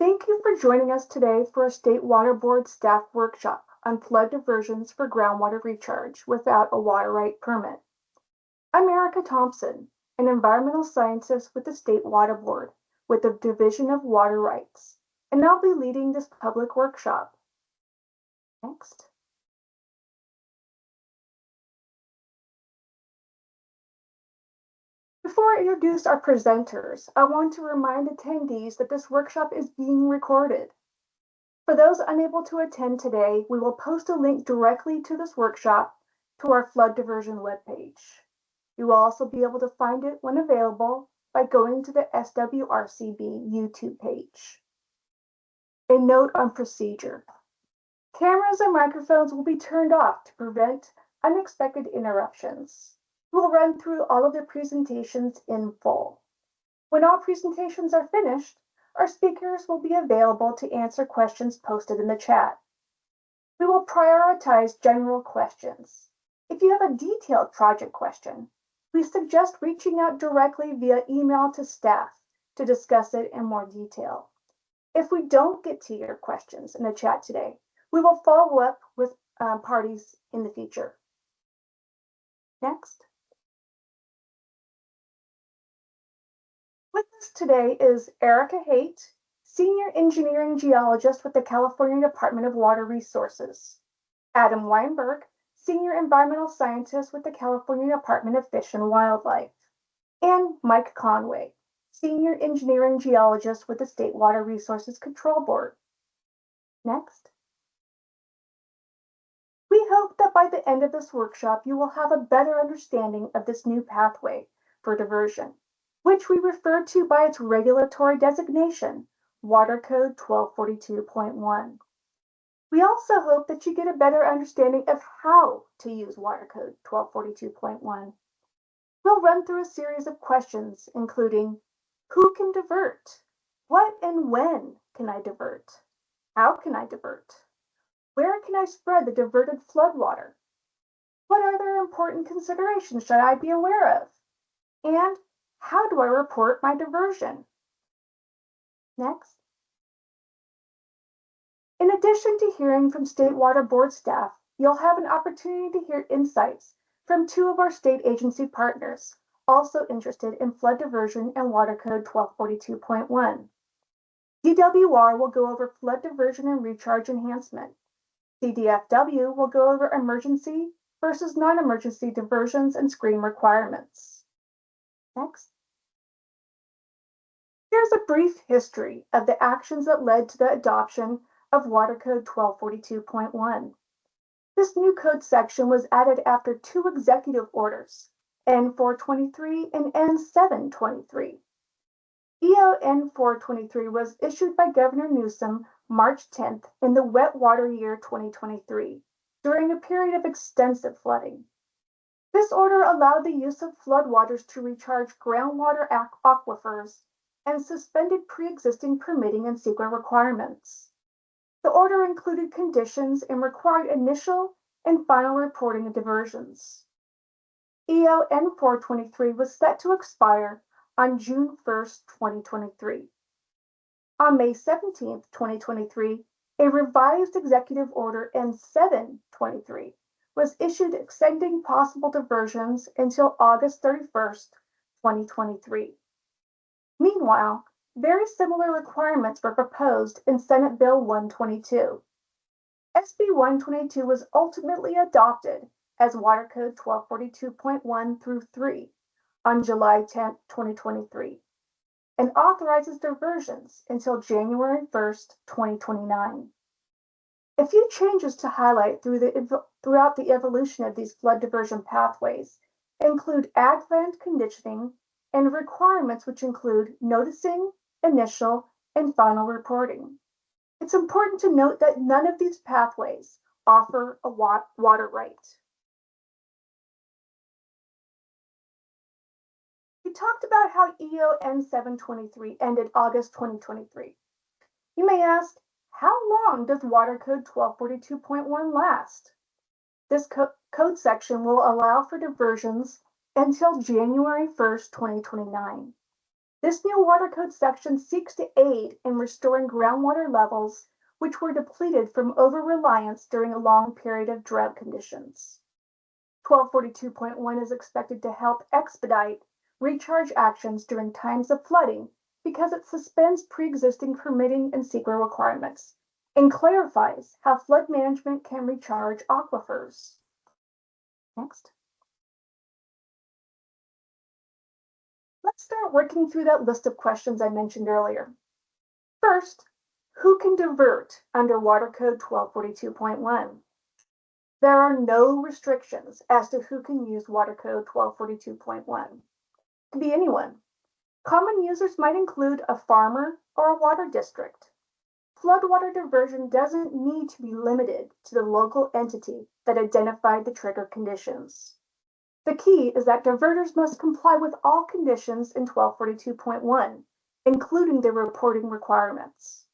Thank you for joining us today for a State Water Board staff workshop on flood diversions for groundwater recharge without a water right permit. I'm Erica Thompson, an environmental scientist with the State Water Board with the Division of Water Rights, and I'll be leading this public workshop. Next. Before I introduce our presenters, I want to remind attendees that this workshop is being recorded. For those unable to attend today, we will post a link directly to this workshop to our flood diversion webpage. You will also be able to find it when available by going to the SWRCB YouTube page. A note on procedure. Cameras and microphones will be turned off to prevent unexpected interruptions. We'll run through all of the presentations in full. When all presentations are finished, our speakers will be available to answer questions posted in the chat. We will prioritize general questions. If you have a detailed project question, we suggest reaching out directly via email to staff to discuss it in more detail. If we don't get to your questions in the chat today, we will follow up with parties in the future. Next. With us today is Erica Haight, Senior Engineering Geologist with the California Department of Water Resources, Adam Weinberg, Senior Environmental Scientist with the California Department of Fish and Wildlife, and Mike Conway, Senior Engineering Geologist with the State Water Resources Control Board. Next. We hope that by the end of this workshop, you will have a better understanding of this new pathway for diversion, which we refer to by its regulatory designation, Water Code 1242.1. We also hope that you get a better understanding of how to use Water Code 1242.1. We'll run through a series of questions, including who can divert? What and when can I divert? How can I divert? Where can I spread the diverted floodwater? What other important considerations should I be aware of? And how do I report my diversion? Next. In addition to hearing from State Water Board staff, you'll have an opportunity to hear insights from two of our state agency partners, also interested in flood diversion and Water Code 1242.1. DWR will go over flood diversion and recharge enhancement. CDFW will go over emergency versus non-emergency diversions and screen requirements. Next. Here's a brief history of the actions that led to the adoption of Water Code 1242.1. This new code section was added after two executive orders, N423 and N723. EO N423 was issued by Governor Newsom March 10th in the wet water year 2023, during a period of extensive flooding. This order allowed the use of floodwaters to recharge groundwater aquifers and suspended pre-existing permitting and secret requirements. The order included conditions and required initial and final reporting of diversions. EO N423 was set to expire on June 1st, 2023. On May 17th, 2023, a revised executive order N723 was issued extending possible diversions until August 31st, 2023. Meanwhile, very similar requirements were proposed in Senate Bill 122. SB 122 was ultimately adopted as Water Code 1242.1 through 3 on July 10, 2023, and authorizes diversions until January 1st, 2029. A few changes to highlight throughout the evolution of these flood diversion pathways include ag land conditioning and requirements which include noticing, initial, and final reporting. It's important to note that none of these pathways offer a water right. We talked about how EO N723 ended August 2023. You may ask, how long does Water Code 1242.1 last? This code section will allow for diversions until January 1st, 2029. This new water code section seeks to aid in restoring groundwater levels which were depleted from over-reliance during a long period of drought conditions. 1242.1 is expected to help expedite recharge actions during times of flooding because it suspends pre-existing permitting and SWRCB requirements and clarifies how flood management can recharge aquifers. Next. Let's start working through that list of questions I mentioned earlier. First, who can divert under Water Code 1242.1? There are no restrictions as to who can use Water Code 1242.1. It can be anyone. Common users might include a farmer or a water district. Floodwater diversion doesn't need to be limited to the local entity that identified the trigger conditions. The key is that diverters must comply with all conditions in 1242.1, including the reporting requirements.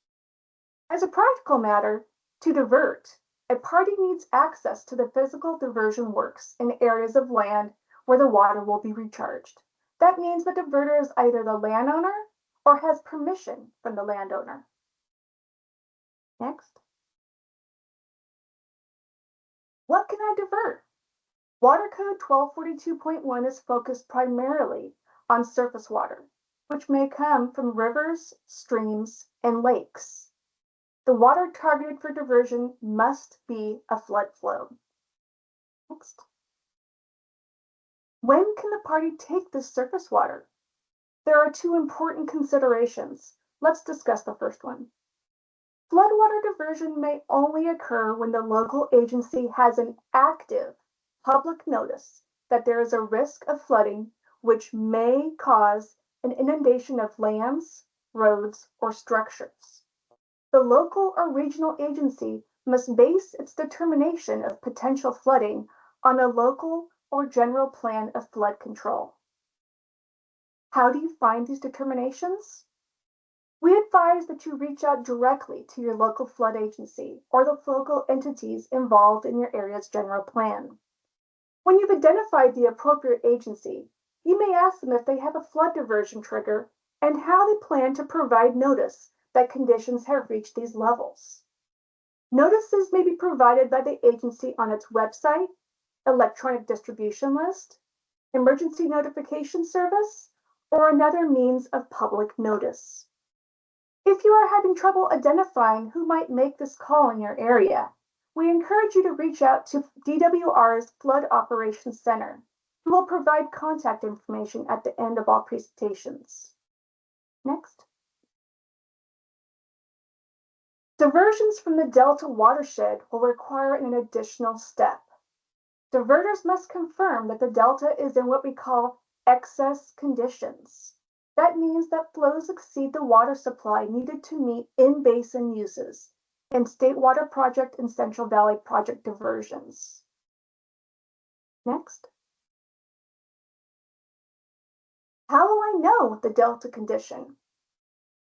As a practical matter, to divert, a party needs access to the physical diversion works in areas of land where the water will be recharged. That means the diverter is either the landowner or has permission from the landowner. Next. What can I divert? Water Code 1242.1 is focused primarily on surface water, which may come from rivers, streams, and lakes. The water targeted for diversion must be a flood flow. Next. When can the party take this surface water? There are two important considerations. Let's discuss the first one. Floodwater diversion may only occur when the local agency has an active public notice that there is a risk of flooding which may cause an inundation of lands, roads, or structures. The local or regional agency must base its determination of potential flooding on a local or general plan of flood control. How do you find these determinations? We advise that you reach out directly to your local flood agency or the local entities involved in your area's general plan. When you've identified the appropriate agency, you may ask them if they have a flood diversion trigger and how they plan to provide notice that conditions have reached these levels. Notices may be provided by the agency on its website, electronic distribution list, emergency notification service, or another means of public notice. If you are having trouble identifying who might make this call in your area, we encourage you to reach out to DWR's Flood Operations Center, who will provide contact information at the end of all presentations. Next. Diversions from the Delta watershed will require an additional step. Diverters must confirm that the Delta is in what we call excess conditions. That means that flows exceed the water supply needed to meet in-basin uses and State Water Project and Central Valley Project diversions. Next. How will I know the Delta condition?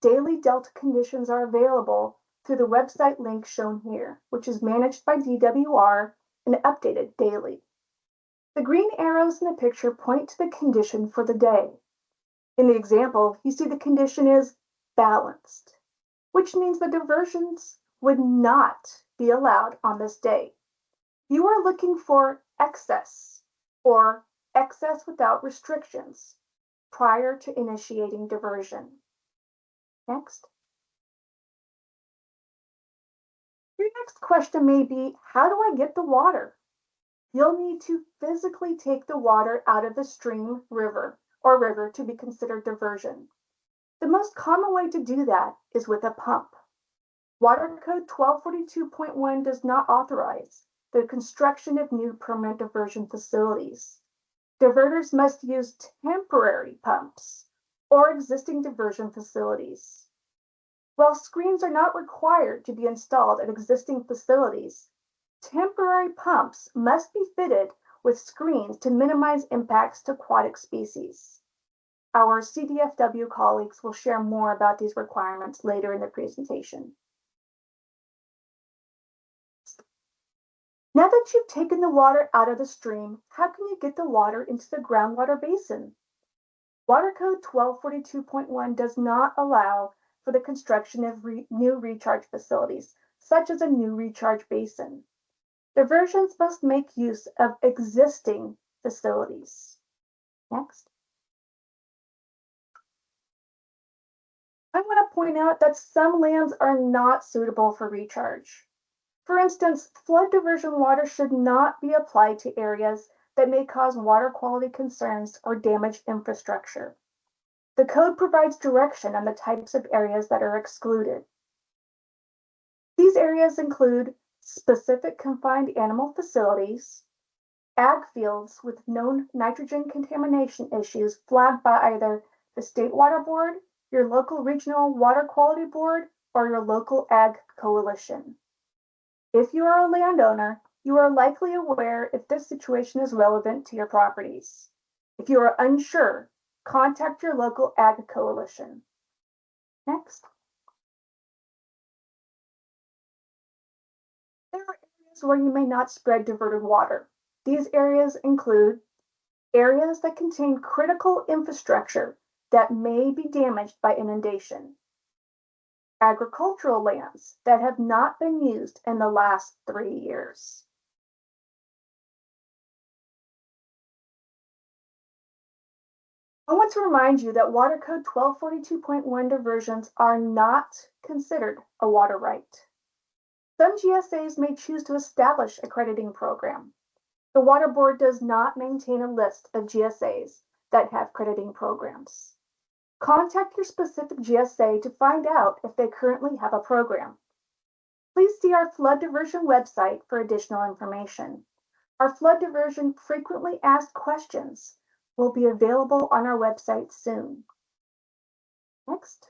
Daily Delta conditions are available through the website link shown here, which is managed by DWR and updated daily. The green arrows in the picture point to the condition for the day. In the example, you see the condition is balanced, which means the diversions would not be allowed on this day. You are looking for excess or excess without restrictions prior to initiating diversion. Next. Your next question may be, how do I get the water? You'll need to physically take the water out of the stream, river to be considered diversion. The most common way to do that is with a pump. Water Code 1242.1 does not authorize the construction of new permanent diversion facilities. Diverters must use temporary pumps or existing diversion facilities. While screens are not required to be installed at existing facilities, temporary pumps must be fitted with screens to minimize impacts to aquatic species. Our CDFW colleagues will share more about these requirements later in the presentation. Now that you've taken the water out of the stream, how can you get the water into the groundwater basin? Water Code 1242.1 does not allow for the construction of new recharge facilities, such as a new recharge basin. Diversions must make use of existing facilities. Next. I want to point out that some lands are not suitable for recharge. For instance, flood diversion water should not be applied to areas that may cause water quality concerns or damage infrastructure. The code provides direction on the types of areas that are excluded. These areas include specific confined animal facilities, ag fields with known nitrogen contamination issues flagged by either the State Water Board, your local regional water quality board, or your local ag coalition. If you are a landowner, you are likely aware if this situation is relevant to your properties. If you are unsure, contact your local ag coalition. Next. There are areas where you may not spread diverted water. These areas include areas that contain critical infrastructure that may be damaged by inundation, agricultural lands that have not been used in the last 3 years. I want to remind you that Water Code 1242.1 diversions are not considered a water right. Some GSAs may choose to establish a crediting program. The Water Board does not maintain a list of GSAs that have crediting programs. Contact your specific GSA to find out if they currently have a program. Please see our flood diversion website for additional information. Our flood diversion frequently asked questions will be available on our website soon. Next.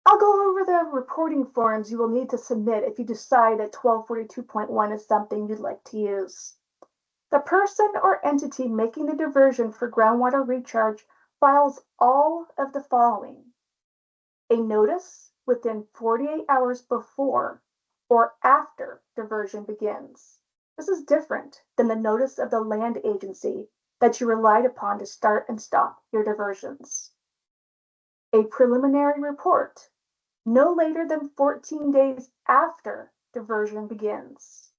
I'll go over the reporting forms you will need to submit if you decide that 1242.1 is something you'd like to use. The person or entity making the diversion for groundwater recharge files all of the following: a notice within 48 hours before or after diversion begins. This is different than the notice of the land agency that you relied upon to start and stop your diversions. A preliminary report no later than 14 days after diversion begins.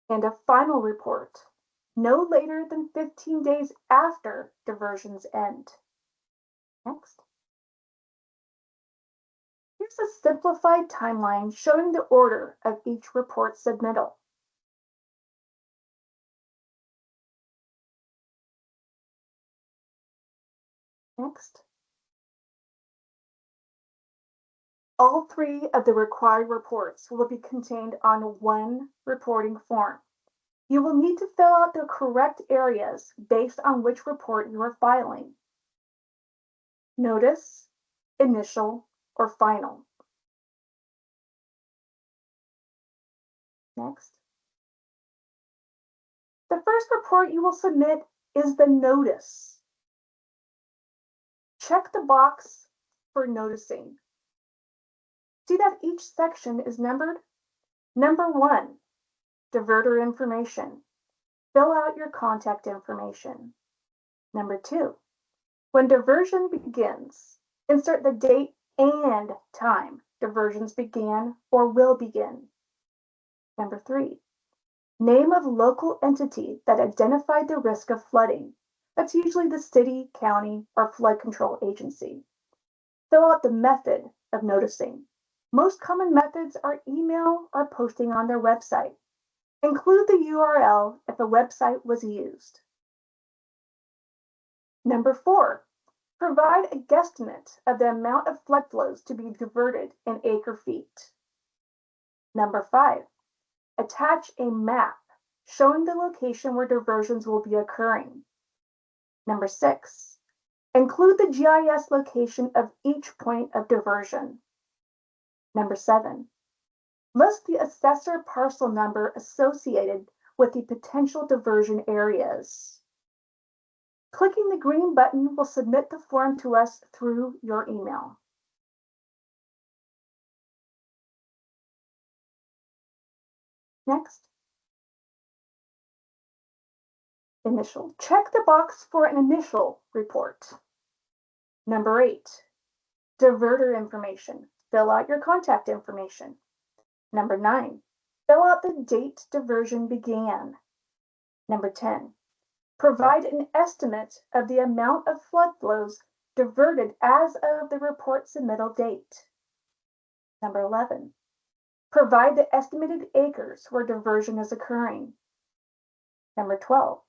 And a final report no later than 15 days after diversions end. Next. Here's a simplified timeline showing the order of each report submittal. Next. All 3 of the required reports will be contained on one reporting form. You will need to fill out the correct areas based on which report you are filing: notice, initial, or final. Next. The first report you will submit is the notice. Check the box for noticing. See that each section is numbered? Number 1, diverter information. Fill out your contact information. Number 2, when diversion begins, insert the date and time diversions began or will begin. Number 3, name of local entity that identified the risk of flooding. That's usually the city, county, or flood control agency. Fill out the method of noticing. Most common methods are email or posting on their website. Include the URL if a website was used. Number 4, provide a guesstimate of the amount of flood flows to be diverted in acre feet. Number 5, attach a map showing the location where diversions will be occurring. Number 6, include the GIS location of each point of diversion. Number 7, list the assessor parcel number associated with the potential diversion areas. Clicking the green button will submit the form to us through your email. Next. Initial. Check the box for an initial report. Number 8, diverter information. Fill out your contact information. Number 9, fill out the date diversion began. Number 10, provide an estimate of the amount of flood flows diverted as of the report submittal date. Number 11, provide the estimated acres where diversion is occurring. Number 12,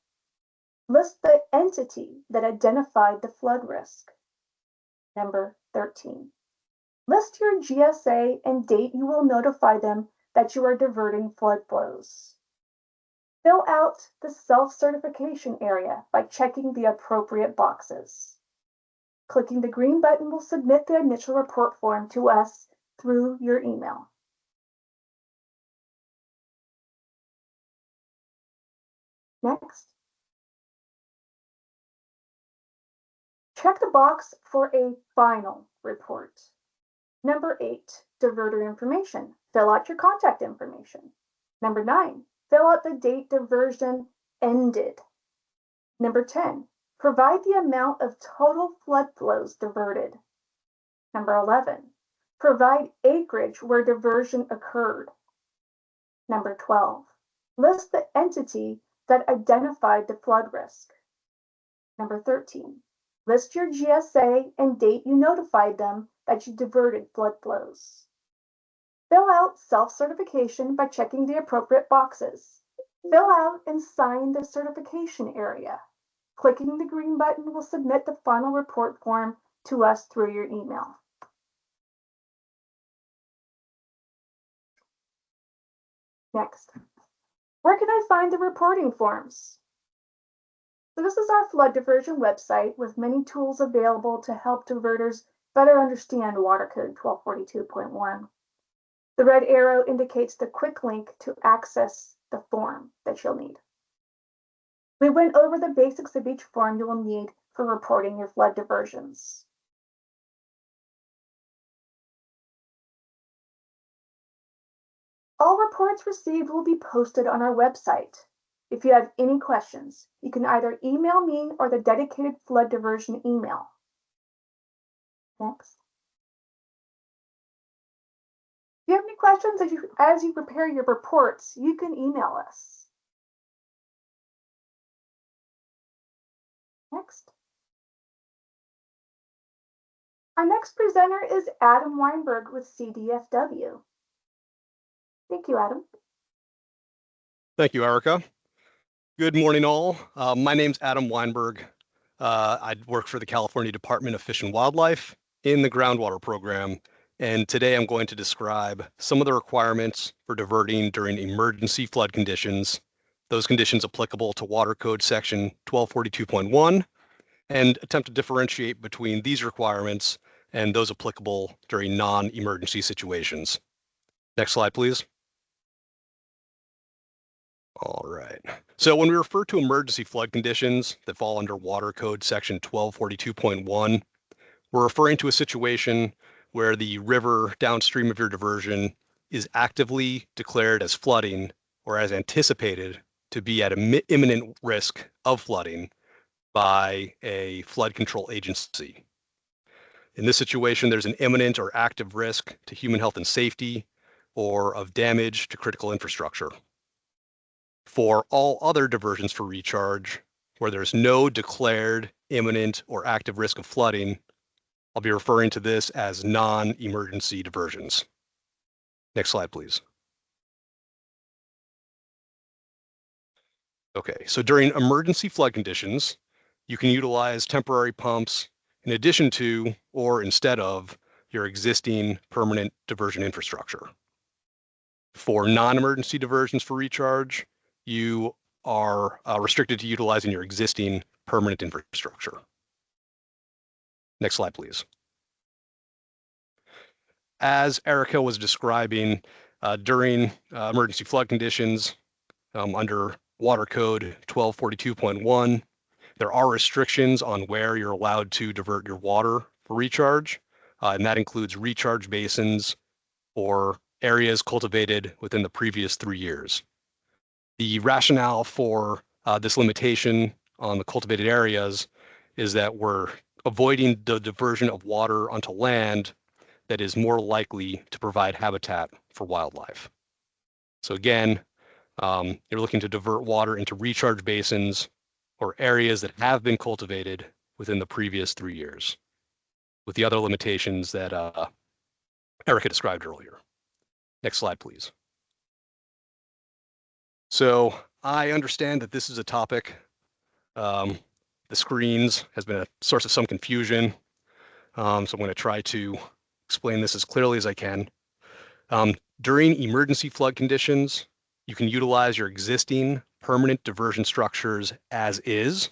list the entity that identified the flood risk. Number 13, list your GSA and date you will notify them that you are diverting flood flows. Fill out the self-certification area by checking the appropriate boxes. Clicking the green button will submit the initial report form to us through your email. Next, check the box for a final report. Number 8, diverter information. Fill out your contact information. Number 9, fill out the date diversion ended. Number 10, provide the amount of total flood flows diverted. Number 11, provide acreage where diversion occurred. Number 12, list the entity that identified the flood risk. Number 13, list your GSA and date you notified them that you diverted flood flows. Fill out self-certification by checking the appropriate boxes. Fill out and sign the certification area. Clicking the green button will submit the final report form to us through your email. Next, where can I find the reporting forms? So this is our flood diversion website with many tools available to help diverters better understand Water Code 1242.1. The red arrow indicates the quick link to access the form that you'll need. We went over the basics of each form you will need for reporting your flood diversions. All reports received will be posted on our website. If you have any questions, you can either email me or the dedicated flood diversion email. Next. If you have any questions as you prepare your reports, you can email us. Next. Our next presenter is Adam Weinberg with CDFW. Thank you, Adam. Thank you, Erica. Good morning, all. My name's Adam Weinberg. I work for the California Department of Fish and Wildlife in the groundwater program, and today I'm going to describe some of the requirements for diverting during emergency flood conditions, those conditions applicable to Water Code Section 1242.1, and attempt to differentiate between these requirements and those applicable during non-emergency situations. Next slide, please. All right. So when we refer to emergency flood conditions that fall under Water Code Section 1242.1, we're referring to a situation where the river downstream of your diversion is actively declared as flooding or as anticipated to be at imminent risk of flooding by a flood control agency. In this situation, there's an imminent or active risk to human health and safety or of damage to critical infrastructure. For all other diversions for recharge, where there's no declared imminent or active risk of flooding, I'll be referring to this as non-emergency diversions. Next slide, please. Okay, so during emergency flood conditions, you can utilize temporary pumps in addition to or instead of your existing permanent diversion infrastructure. For non-emergency diversions for recharge, you are restricted to utilizing your existing permanent infrastructure. Next slide, please. As Erica was describing, during emergency flood conditions under Water Code 1242.1, there are restrictions on where you're allowed to divert your water for recharge, and that includes recharge basins or areas cultivated within the previous 3 years. The rationale for This limitation on the cultivated areas is that we're avoiding the diversion of water onto land that is more likely to provide habitat for wildlife. So again, you're looking to divert water into recharge basins or areas that have been cultivated within the previous 3 years, with the other limitations that Erica described earlier. Next slide, please. So I understand that this is a topic. The screens has been a source of some confusion. So I'm going to try to explain this as clearly as I can. During emergency flood conditions, you can utilize your existing permanent diversion structures as is,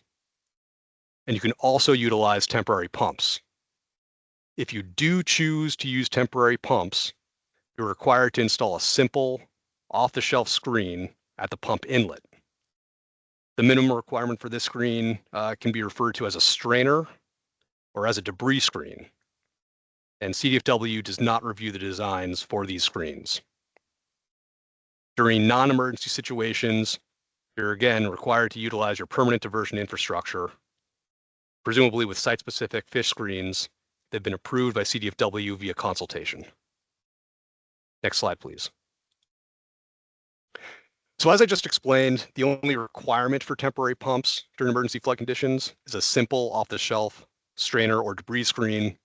and you can also utilize temporary pumps. If you do choose to use temporary pumps, you're required to install a simple off-the-shelf screen at the pump inlet. The minimum requirement for this screen can be referred to as a strainer or as a debris screen. And CDFW does not review the designs for these screens. During non-emergency situations, you're again required to utilize your permanent diversion infrastructure, presumably with site-specific fish screens that have been approved by CDFW via consultation. Next slide, please. So as I just explained, the only requirement for temporary pumps during emergency flood conditions is a simple off-the-shelf strainer or debris screen.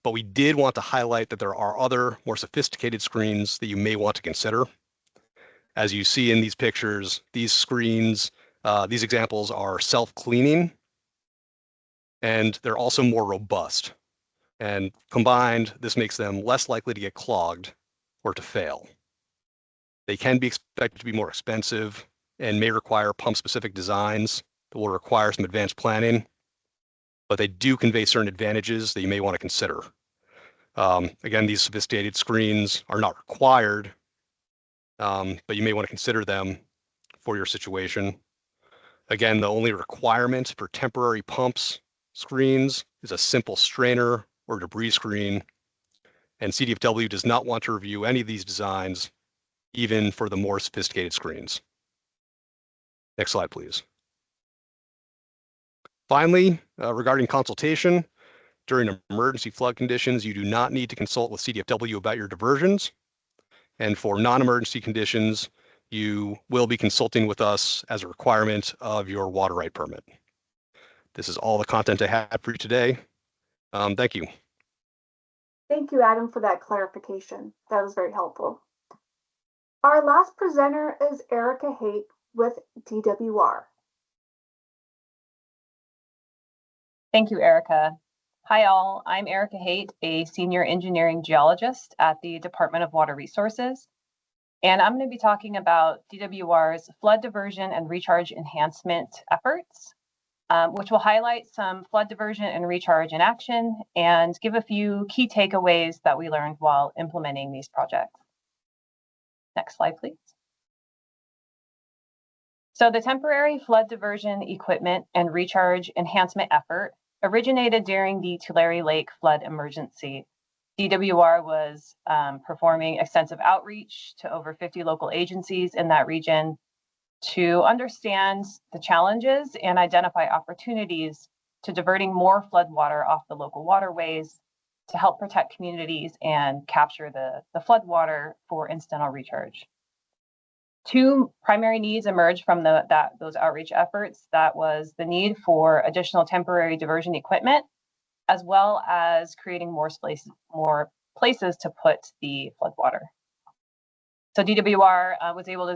But we did want to highlight that there are other more sophisticated screens that you may want to consider. As you see in these pictures, these screens, these examples are self-cleaning, and they're also more robust. And combined, this makes them less likely to get clogged or to fail. They can be expected to be more expensive and may require pump-specific designs that will require some advanced planning, but they do convey certain advantages that you may want to consider. Again, these sophisticated screens are not required, but you may want to consider them for your situation. Again, the only requirement for temporary pumps screens is a simple strainer or debris screen, and CDFW does not want to review any of these designs, even for the more sophisticated screens. Next slide, please. Finally, regarding consultation, during emergency flood conditions, you do not need to consult with CDFW about your diversions. And for non-emergency conditions, you will be consulting with us as a requirement of your water right permit. This is all the content I had for you today. Thank you. Thank you, Adam, for that clarification. That was very helpful. Our last presenter is Erica Haight with DWR. Thank you, Erica. Hi, all. I'm Erica Haight, a senior engineering geologist at the Department of Water Resources. And I'm going to be talking about DWR's flood diversion and recharge enhancement efforts, which will highlight some flood diversion and recharge in action and give a few key takeaways that we learned while implementing these projects. Next slide, please. So the temporary flood diversion equipment and recharge enhancement effort originated during the Tulare Lake flood emergency. DWR was performing extensive outreach to over 50 local agencies in that region to understand the challenges and identify opportunities to diverting more flood water off the local waterways to help protect communities and capture the flood water for incidental recharge. Two primary needs emerged from those outreach efforts. That was the need for additional temporary diversion equipment, as well as creating more places to put the floodwater. So DWR was able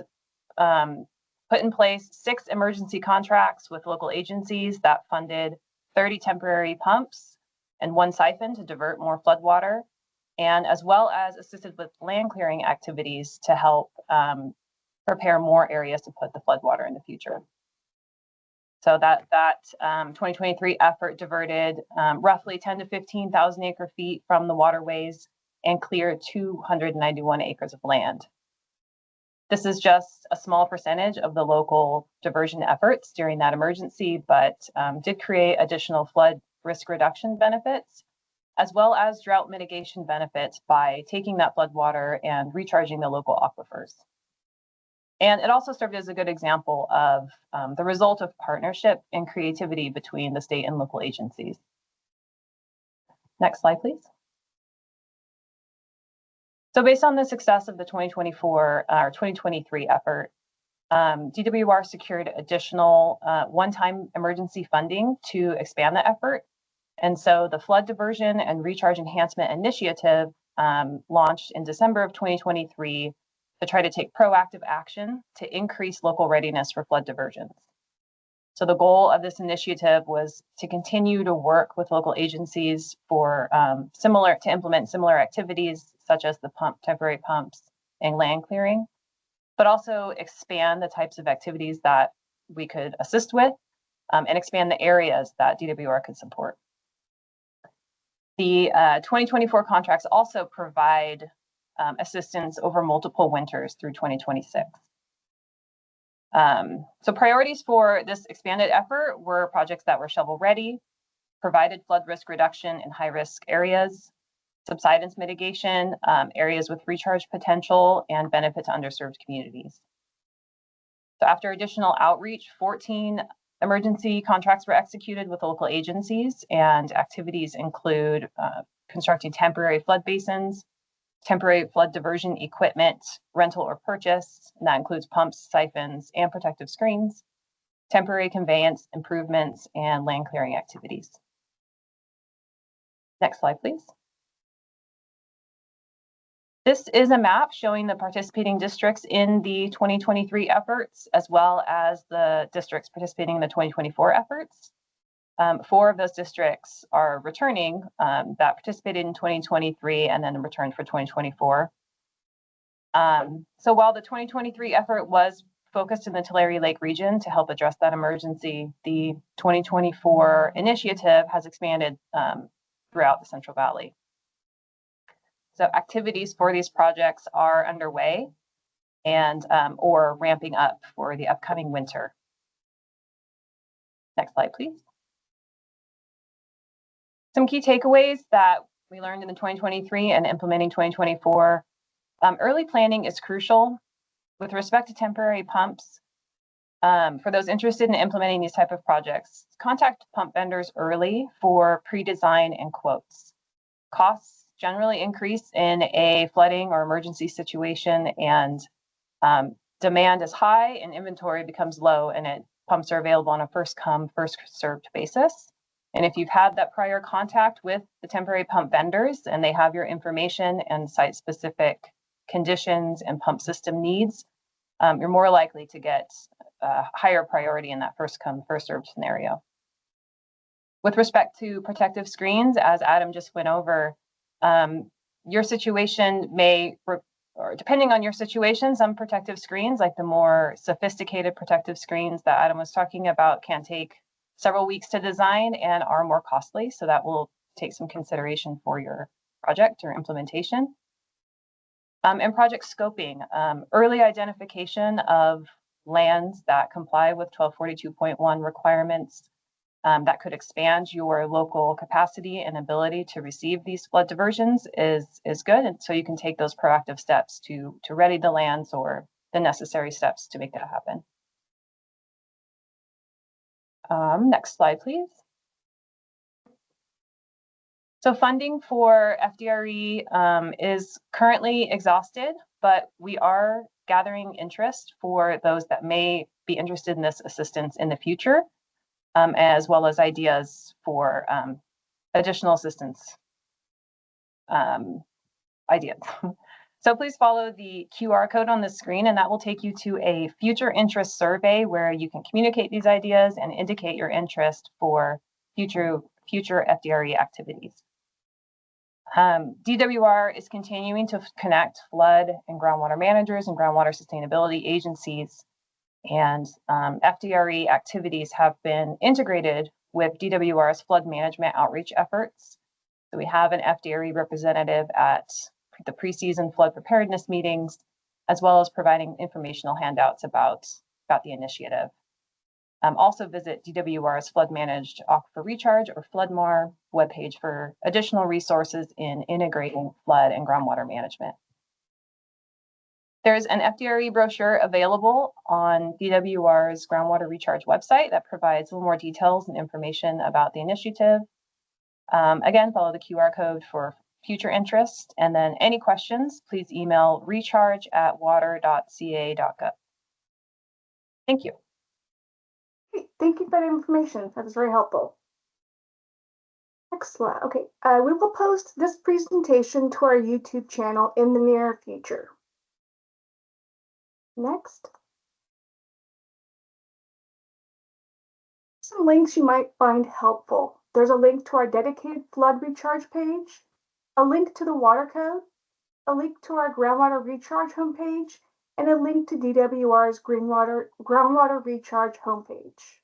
to put in place 6 emergency contracts with local agencies that funded 30 temporary pumps and 1 siphon to divert more floodwater, and as well as assisted with land clearing activities to help prepare more areas to put the floodwater in the future. So that 2023 effort diverted roughly 10 to 15,000 acre feet from the waterways and cleared 291 acres of land. This is just a small percentage of the local diversion efforts during that emergency, but did create additional flood risk reduction benefits, as well as drought mitigation benefits by taking that floodwater and recharging the local aquifers. And it also served as a good example of the result of partnership and creativity between the state and local agencies. Next slide, please. So based on the success of the 2024 or 2023 effort, DWR secured additional one-time emergency funding to expand the effort. And so the Flood Diversion and Recharge Enhancement Initiative launched in December of 2023 to try to take proactive action to increase local readiness for flood diversions. So the goal of this initiative was to continue to work with local agencies for to implement similar activities such as the temporary pumps and land clearing, but also expand the types of activities that we could assist with and expand the areas that DWR could support. The 2024 contracts also provide assistance over multiple winters through 2026. So priorities for this expanded effort were projects that were shovel ready, provided flood risk reduction in high risk areas, subsidence mitigation, areas with recharge potential, and benefit to underserved communities. So after additional outreach, 14 emergency contracts were executed with local agencies, and activities include constructing temporary flood basins, temporary flood diversion equipment, rental or purchase, and that includes pumps, siphons, and protective screens, temporary conveyance improvements, and land clearing activities. Next slide, please. This is a map showing the participating districts in the 2023 efforts, as well as the districts participating in the 2024 efforts. 4 of those districts are returning that participated in 2023 and then returned for 2024. So while the 2023 effort was focused in the Tulare Lake region to help address that emergency, the 2024 initiative has expanded throughout the Central Valley. So activities for these projects are underway and or ramping up for the upcoming winter. Next slide, please. Some key takeaways that we learned in the 2023 and implementing 2024. Early planning is crucial. With respect to temporary pumps, for those interested in implementing these type of projects, contact pump vendors early for pre-design and quotes. Costs generally increase in a flooding or emergency situation, and demand is high and inventory becomes low, and pumps are available on a first come, first served basis. And if you've had that prior contact with the temporary pump vendors and they have your information and site specific conditions and pump system needs, you're more likely to get a higher priority in that first come, first served scenario. With respect to protective screens, as Adam just went over, your situation may, or depending on your situation, some protective screens, like the more sophisticated protective screens that Adam was talking about, can take several weeks to design and are more costly. So that will take some consideration for your project or implementation. And project scoping, early identification of lands that comply with 1242.1 requirements that could expand your local capacity and ability to receive these flood diversions is good. And so you can take those proactive steps to ready the lands or the necessary steps to make that happen. Next slide, please. So funding for FDRE is currently exhausted, but we are gathering interest for those that may be interested in this assistance in the future, as well as ideas for additional assistance ideas. So please follow the QR code on the screen, and that will take you to a future interest survey where you can communicate these ideas and indicate your interest for future FDRE activities. DWR is continuing to connect flood and groundwater managers and groundwater sustainability agencies, and FDRE activities have been integrated with DWR's flood management outreach efforts. So we have an FDRE representative at the preseason flood preparedness meetings, as well as providing informational handouts about the initiative. Also visit DWR's Flood Managed Aquifer Recharge, or FloodMAR, webpage for additional resources in integrating flood and groundwater management. There's an FDRE brochure available on DWR's groundwater recharge website that provides a little more details and information about the initiative. Again, follow the QR code for future interest. And then any questions, please email recharge@water.ca.gov. Thank you. Thank you for that information. That was very helpful. Excellent. Okay, we will post this presentation to our YouTube channel in the near future. Next. Some links you might find helpful. There's a link to our dedicated flood recharge page, a link to the water code, a link to our groundwater recharge homepage, and a link to DWR's groundwater recharge homepage.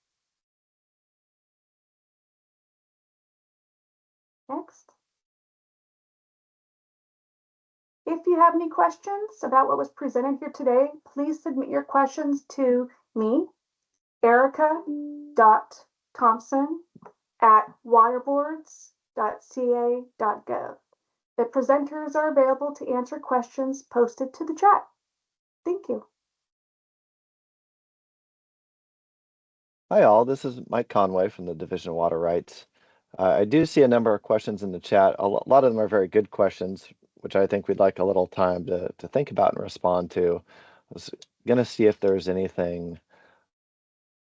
Next. If you have any questions about what was presented here today, please submit your questions to me, erica.thompson@waterboards.ca.gov. The presenters are available to answer questions posted to the chat. Thank you. Hi all, this is Mike Conway from the Division of Water Rights. I do see a number of questions in the chat. A lot of them are very good questions, which I think we'd like a little time to think about and respond to. I was gonna see if there's anything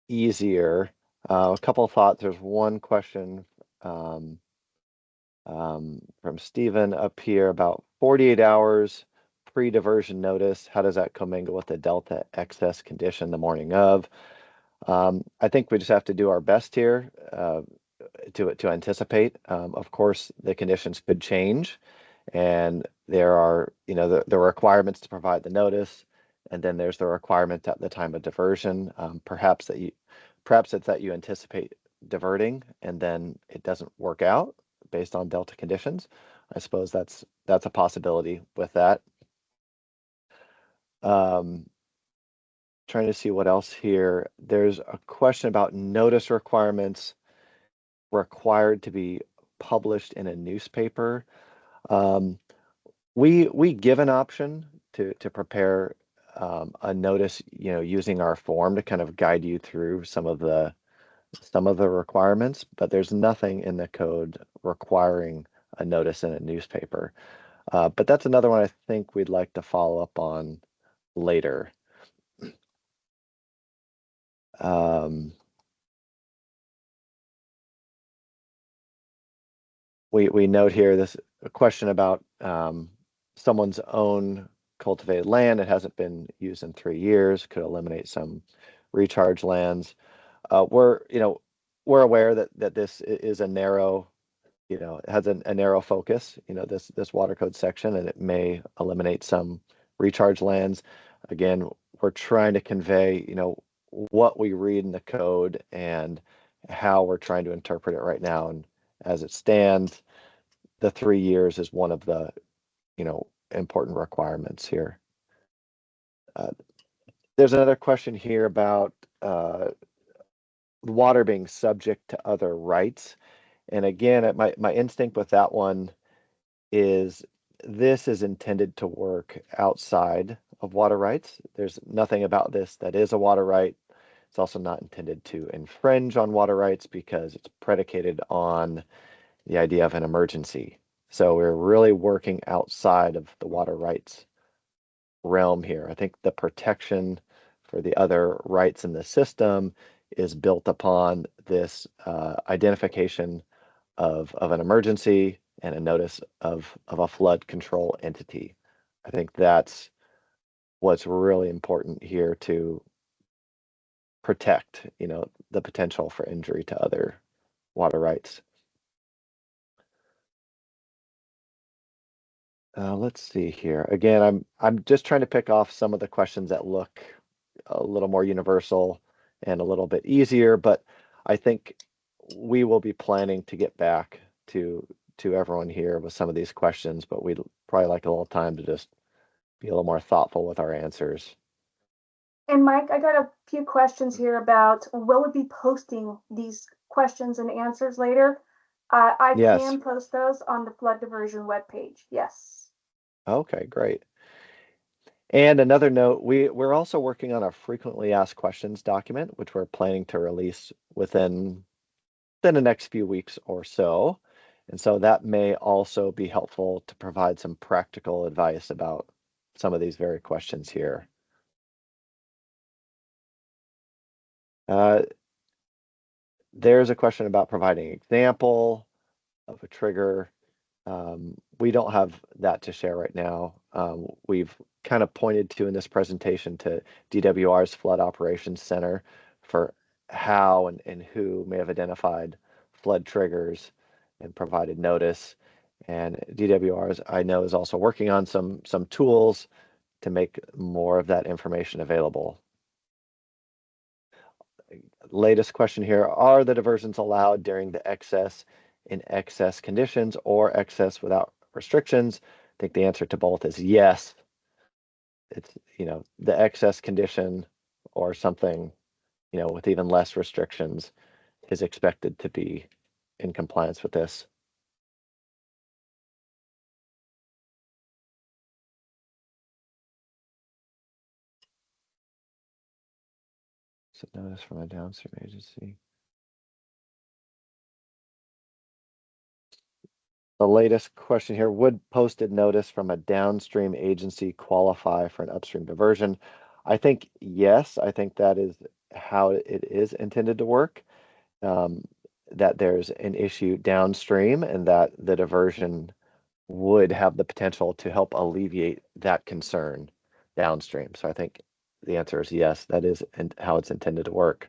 easier. A couple of thoughts. There's one question from Stephen up here about 48 hours pre-diversion notice. How does that commingle with the delta excess condition the morning of? I think we just have to do our best here to anticipate. Of course, the conditions could change, and there are, the requirements to provide the notice, and then there's the requirement at the time of diversion. Perhaps it's that you anticipate diverting, and then it doesn't work out based on delta conditions. I suppose that's a possibility with that. Trying to see what else here. There's a question about notice requirements required to be published in a newspaper. We give an option to prepare a notice, using our form to kind of guide you through some of the requirements, but there's nothing in the code requiring a notice in a newspaper. But that's another one I think we'd like to follow up on later. We note here this question about someone's own cultivated land. It hasn't been used in 3 years, could eliminate some recharge lands. We're aware that this is a narrow, it has a narrow focus, this water code section, and it may eliminate some recharge lands. Again, we're trying to convey, what we read in the code and how we're trying to interpret it right now. And as it stands, the 3 years is one of the, important requirements here. There's another question here about water being subject to other rights. And again, my instinct with that one is this is intended to work outside of water rights. There's nothing about this that is a water right. It's also not intended to infringe on water rights because it's predicated on the idea of an emergency. So we're really working outside of the water rights realm here. I think the protection for the other rights in the system is built upon this identification of an emergency and a notice of a flood control entity. I think that's what's really important here to protect, the potential for injury to other water rights. Let's see here. Again, I'm just trying to pick off some of the questions that look a little more universal and a little bit easier, but I think we will be planning to get back to everyone here with some of these questions, but we'd probably like a little time to just be a little more thoughtful with our answers. And Mike, I got a few questions here about will we be posting these questions and answers later? I Yes. can post those on the flood diversion webpage. Yes. Okay, great. And another note, we're also working on a frequently asked questions document, which we're planning to release within the next few weeks or so. And so that may also be helpful to provide some practical advice about some of these very questions here. There's a question about providing an example of a trigger. We don't have that to share right now. We've kind of pointed to in this presentation to DWR's Flood Operations Center for how and who may have identified flood triggers and provided notice. And DWR, I know, is also working on some tools to make more of that information available. Latest question here, are the diversions allowed during the excess in excess conditions or excess without restrictions? I think the answer to both is yes. It's, the excess condition or something, with even less restrictions is expected to be in compliance with this. So notice from a downstream agency. The latest question here, would posted notice from a downstream agency qualify for an upstream diversion? I think yes, I think that is how it is intended to work, that there's an issue downstream and that the diversion would have the potential to help alleviate that concern downstream. So I think the answer is yes, that is how it's intended to work.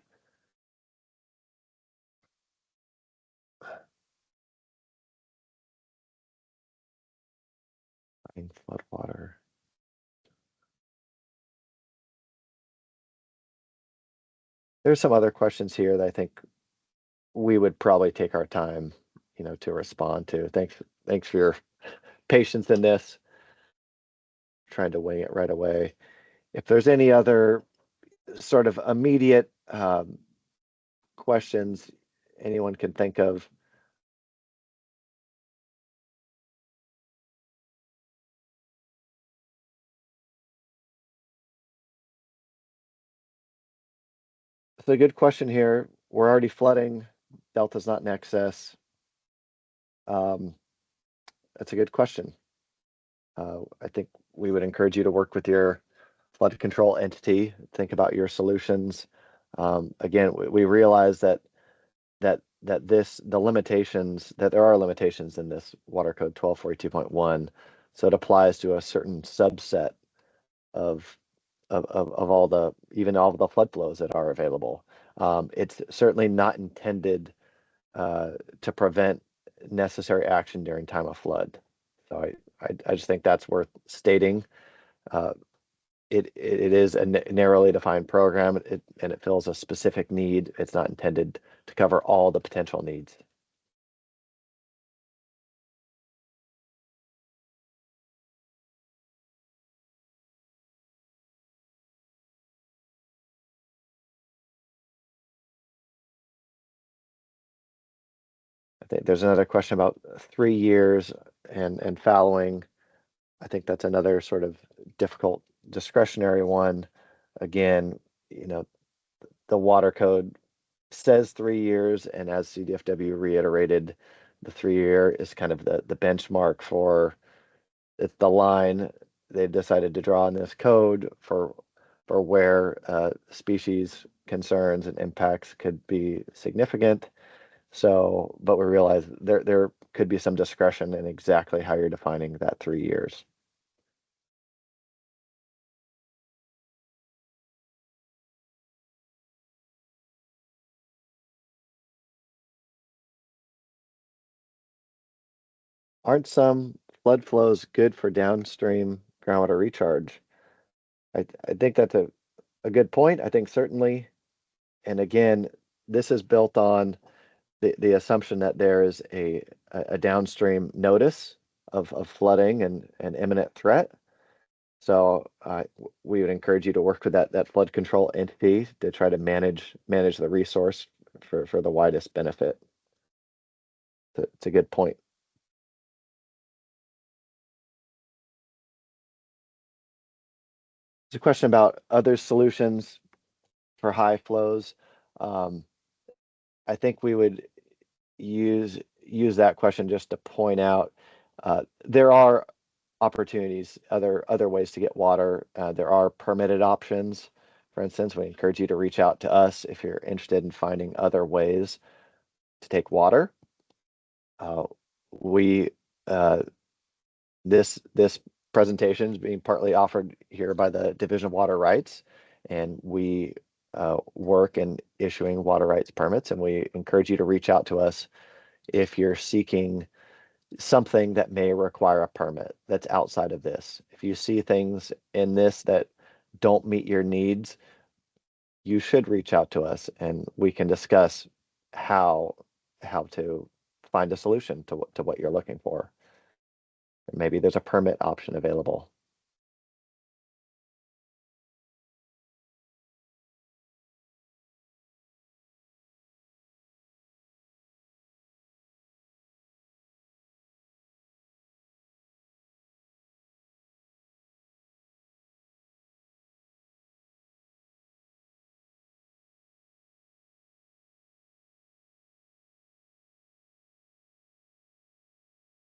Flood water. There's some other questions here that I think we would probably take our time, to respond to. Thanks for your patience in this. Trying to weigh it right away. If there's any other sort of immediate questions anyone can think of. It's a good question here. We're already flooding. Delta's not in excess. That's a good question. I think we would encourage you to work with your flood control entity, think about your solutions. Again, we realize that there are limitations in this Water Code 1242.1, so it applies to a certain subset of all the flood flows that are available. It's certainly not intended to prevent necessary action during time of flood. So I just think that's worth stating. It is a narrowly defined program, and it fills a specific need. It's not intended to cover all the potential needs. I think there's another question about 3 years and fallowing. I think that's another sort of difficult discretionary one. Again, the water code says 3 years, and as CDFW reiterated, the 3-year is kind of the benchmark for, it's the line they've decided to draw in this code for where species concerns and impacts could be significant. So, but we realize there could be some discretion in exactly how you're defining that 3 years. Aren't some flood flows good for downstream groundwater recharge? I think that's a good point. I think certainly, and again, this is built on the assumption that there is a downstream notice of flooding and imminent threat. So we would encourage you to work with that flood control entity to try to manage the resource for the widest benefit. It's a good point. There's a question about other solutions for high flows. I think we would use that question just to point out there are opportunities, other ways to get water. There are permitted options. For instance, we encourage you to reach out to us if you're interested in finding other ways to take water. This presentation is being partly offered here by the Division of Water Rights, and we work in issuing water rights permits, and we encourage you to reach out to us if you're seeking something that may require a permit that's outside of this. If you see things in this that don't meet your needs, you should reach out to us and we can discuss how to find a solution to what you're looking for. Maybe there's a permit option available.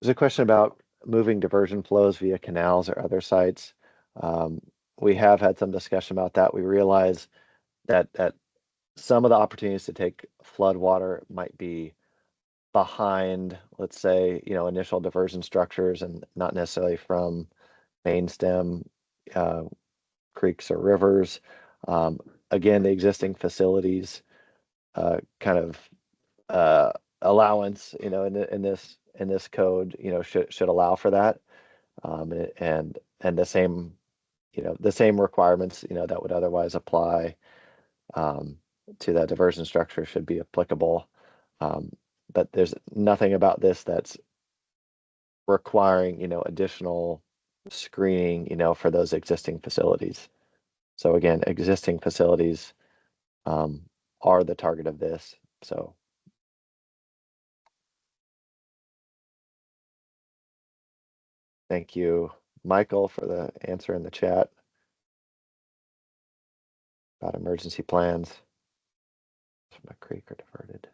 There's a question about moving diversion flows via canals or other sites. We have had some discussion about that. We realize that some of the opportunities to take flood water might be behind, let's say, initial diversion structures and not necessarily from main stem creeks or rivers. Again, the existing facilities kind of allowance, in this code, should allow for that, and the same, the same requirements, that would otherwise apply to that diversion structure should be applicable. But there's nothing about this that's requiring, additional screening, for those existing facilities. So again, existing facilities are the target of this. So thank you, Michael, for the answer in the chat about emergency plans. My creek are diverted.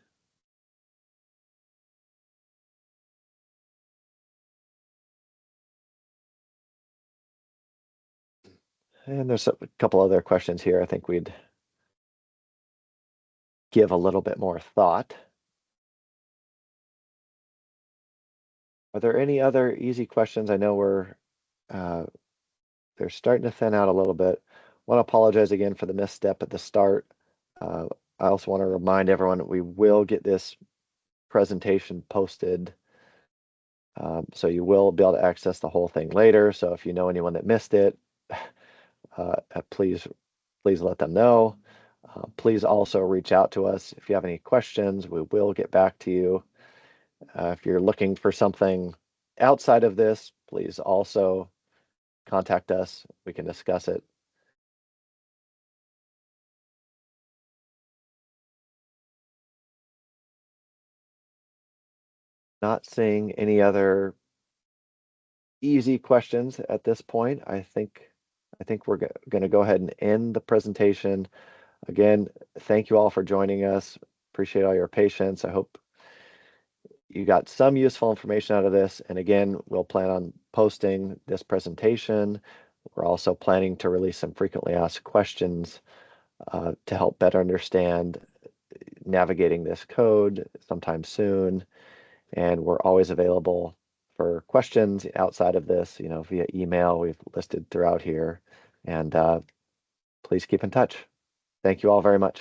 And there's a couple other questions here I think we'd give a little bit more thought. Are there any other easy questions? I know they're starting to thin out a little bit. Want to apologize again for the misstep at the start. I also want to remind everyone that we will get this presentation posted. So you will be able to access the whole thing later. So if you know anyone that missed it, please let them know. Please also reach out to us if you have any questions. We will get back to you. If you're looking for something outside of this, please also contact us. We can discuss it. Not seeing any other easy questions at this point. I think we're going to go ahead and end the presentation. Again, thank you all for joining us. Appreciate all your patience. I hope you got some useful information out of this. And again, we'll plan on posting this presentation. We're also planning to release some frequently asked questions to help better understand navigating this code sometime soon. And we're always available for questions outside of this, via email we've listed throughout here. And please keep in touch. Thank you all very much.